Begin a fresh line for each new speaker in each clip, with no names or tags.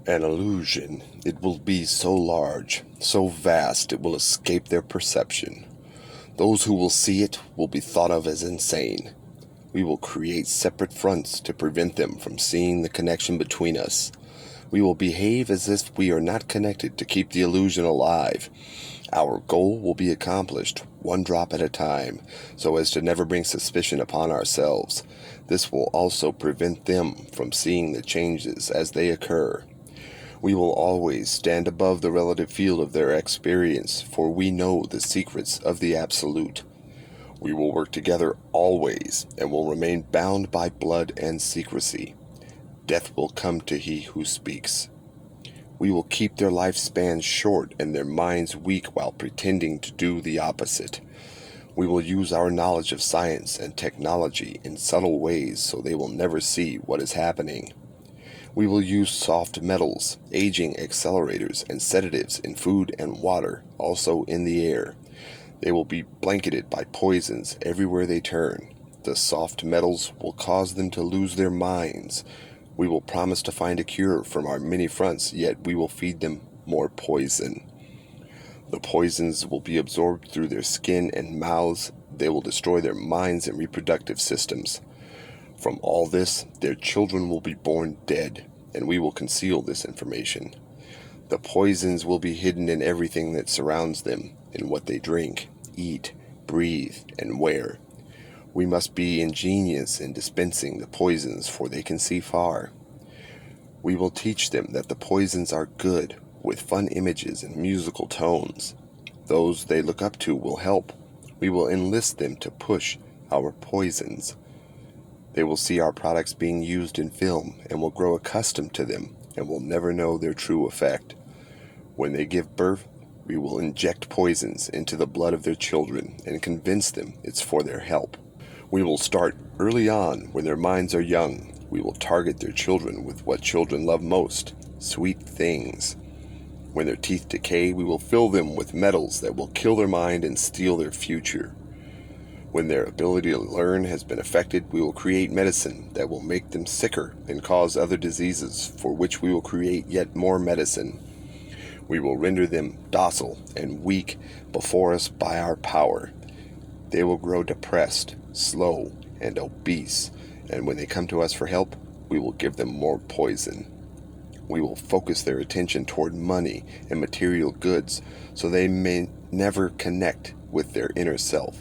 An illusion. It will be so large, so vast it will escape their perception. Those who will see it will be thought of as insane. We will create separate fronts to prevent them from seeing the connection between us. We will behave as if we are not connected to keep the illusion alive. Our goal will be accomplished one drop at a time, so as to never bring suspicion upon ourselves. This will also prevent them from seeing the changes as they occur. We will always stand above the relative field of their experience, for we know the secrets of the Absolute. We will work together always, and will remain bound by blood and secrecy. Death will come to he who speaks. We will keep their lifespans short and their minds weak while pretending to do the opposite. We will use our knowledge of science and technology in subtle ways so they will never see what is happening. We will use soft metals, aging accelerators, and sedatives in food and water, also in the air. They will be blanketed by poisons everywhere they turn. The soft metals will cause them to lose their minds. We will promise to find a cure from our many fronts, yet we will feed them more poison. The poisons will be absorbed through their skin and mouths. They will destroy their minds and reproductive systems. From all this, their children will be born dead, and we will conceal this information. The poisons will be hidden in everything that surrounds them, in what they drink, eat, breathe, and wear. We must be ingenious in dispensing the poisons, for they can see far. We will teach them that the poisons are good, with fun images and musical tones. Those they look up to will help. We will enlist them to push our poisons. They will see our products being used in film and will grow accustomed to them and will never know their true effect. When they give birth, we will inject poisons into the blood of their children and convince them it's for their help. We will start early on when their minds are young. We will target their children with what children love most, sweet things. When their teeth decay, we will fill them with metals that will kill their mind and steal their future. When their ability to learn has been affected, we will create medicine that will make them sicker and cause other diseases, for which we will create yet more medicine. We will render them docile and weak before us by our power. They will grow depressed, slow, and obese, and when they come to us for help, we will give them more poison. We will focus their attention toward money and material goods, so they may never connect with their inner self.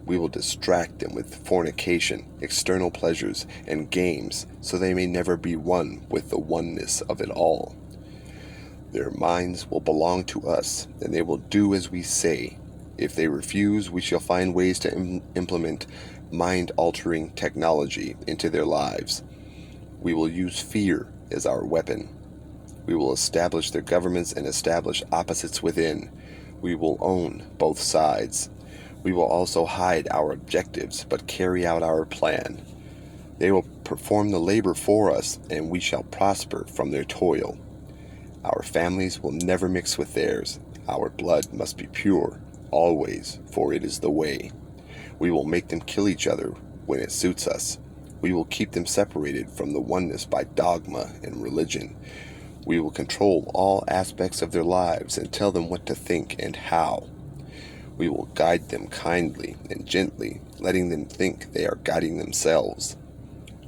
We will distract them with fornication, external pleasures, and games, so they may never be one with the oneness of it all. Their minds will belong to us, and they will do as we say. If they refuse, we shall find ways to implement mind-altering technology into their lives. We will use fear as our weapon. We will establish their governments and establish opposites within. We will own both sides. We will also hide our objectives, but carry out our plan. They will perform the labor for us, and we shall prosper from their toil. Our families will never mix with theirs. Our blood must be pure, always, for it is the way. We will make them kill each other when it suits us. We will keep them separated from the oneness by dogma and religion. We will control all aspects of their lives and tell them what to think and how. We will guide them kindly and gently, letting them think they are guiding themselves.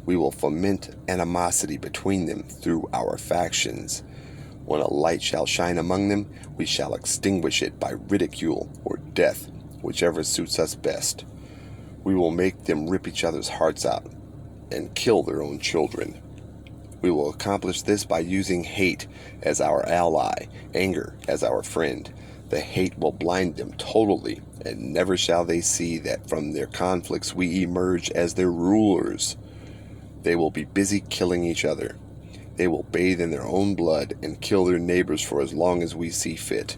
We will foment animosity between them through our factions. When a light shall shine among them, we shall extinguish it by ridicule or death, whichever suits us best. We will make them rip each other's hearts out and kill their own children. We will accomplish this by using hate as our ally, anger as our friend. The hate will blind them totally, and never shall they see that from their conflicts we emerge as their rulers. They will be busy killing each other. They will bathe in their own blood and kill their neighbors for as long as we see fit.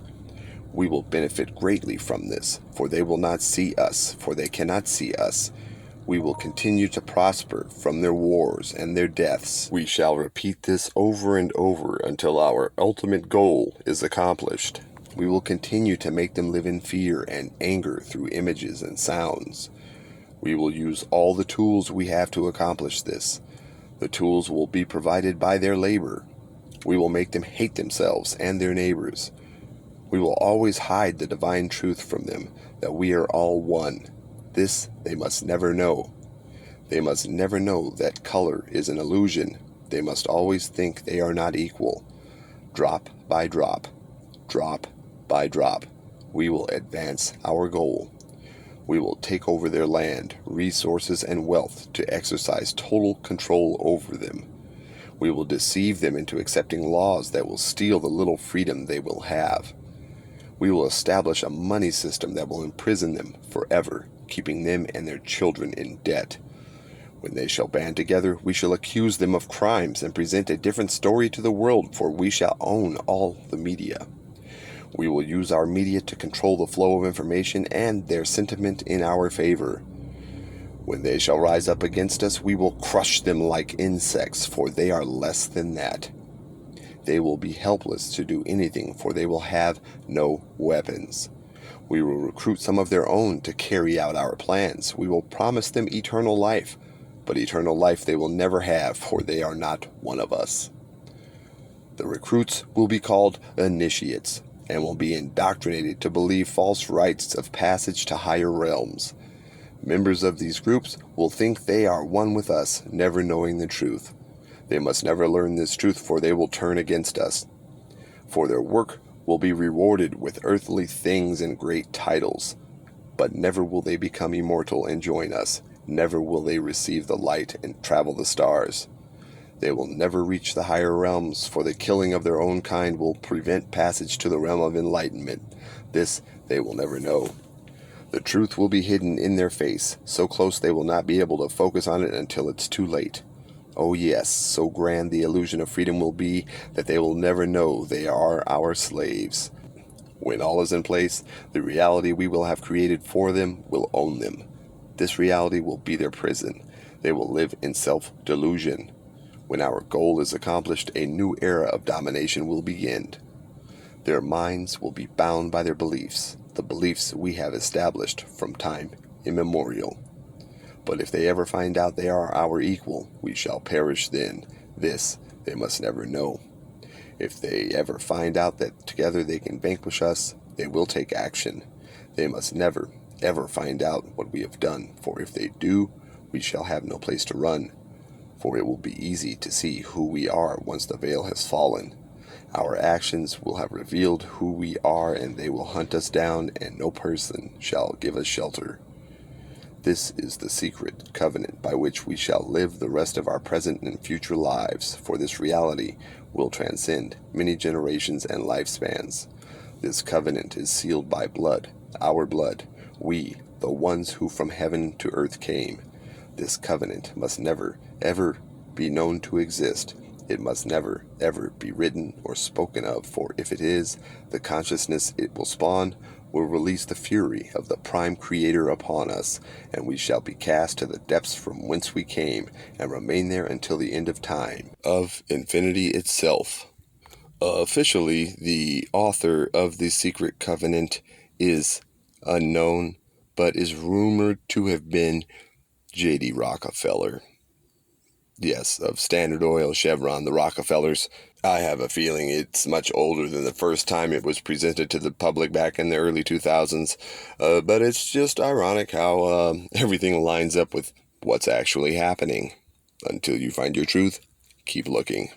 We will benefit greatly from this, for they will not see us, for they cannot see us. We will continue to prosper from their wars and their deaths. We shall repeat this over and over until our ultimate goal is accomplished. We will continue to make them live in fear and anger through images and sounds. We will use all the tools we have to accomplish this. The tools will be provided by their labor. We will make them hate themselves and their neighbors. We will always hide the divine truth from them, that we are all one. This they must never know. They must never know that color is an illusion. They must always think they are not equal. Drop by drop, drop by drop, we will advance our goal. We will take over their land, resources, and wealth to exercise total control over them. We will deceive them into accepting laws that will steal the little freedom they will have. We will establish a money system that will imprison them forever, keeping them and their children in debt. When they shall band together, we shall accuse them of crimes and present a different story to the world, for we shall own all the media. We will use our media to control the flow of information and their sentiment in our favor. When they shall rise up against us, we will crush them like insects, for they are less than that. They will be helpless to do anything, for they will have no weapons. We will recruit some of their own to carry out our plans. We will promise them eternal life, but eternal life they will never have, for they are not one of us. The recruits will be called initiates, and will be indoctrinated to believe false rites of passage to higher realms. Members of these groups will think they are one with us, never knowing the truth. They must never learn this truth, for they will turn against us. For their work will be rewarded with earthly things and great titles, but never will they become immortal and join us. Never will they receive the light and travel the stars. They will never reach the higher realms, for the killing of their own kind will prevent passage to the realm of enlightenment. This they will never know. The truth will be hidden in their face, so close they will not be able to focus on it until it's too late. Oh yes, so grand the illusion of freedom will be that they will never know they are our slaves. When all is in place, the reality we will have created for them will own them. This reality will be their prison. They will live in self-delusion. When our goal is accomplished, a new era of domination will begin. Their minds will be bound by their beliefs, the beliefs we have established from time immemorial. But if they ever find out they are our equal, we shall perish then. This they must never know. If they ever find out that together they can vanquish us, they will take action. They must never, ever find out what we have done, for if they do, we shall have no place to run. For it will be easy to see who we are once the veil has fallen. Our actions will have revealed who we are, and they will hunt us down, and no person shall give us shelter. This is the secret covenant by which we shall live the rest of our present and future lives, for this reality will transcend many generations and lifespans. This covenant is sealed by blood, our blood, we, the ones who from heaven to earth came. This covenant must never, ever be known to exist. It must never, ever be written or spoken of, for if it is, the consciousness it will spawn will release the fury of the Prime Creator upon us, and we shall be cast to the depths from whence we came, and remain there until the end of time, of infinity itself. Officially, the author of the secret covenant is unknown, but is rumored to have been J.D. Rockefeller. Yes, of Standard Oil, Chevron, the Rockefellers. I have a feeling it's much older than the first time it was presented to the public back in the early 2000s. But it's just ironic how everything lines up with what's actually happening. Until you find your truth, keep looking.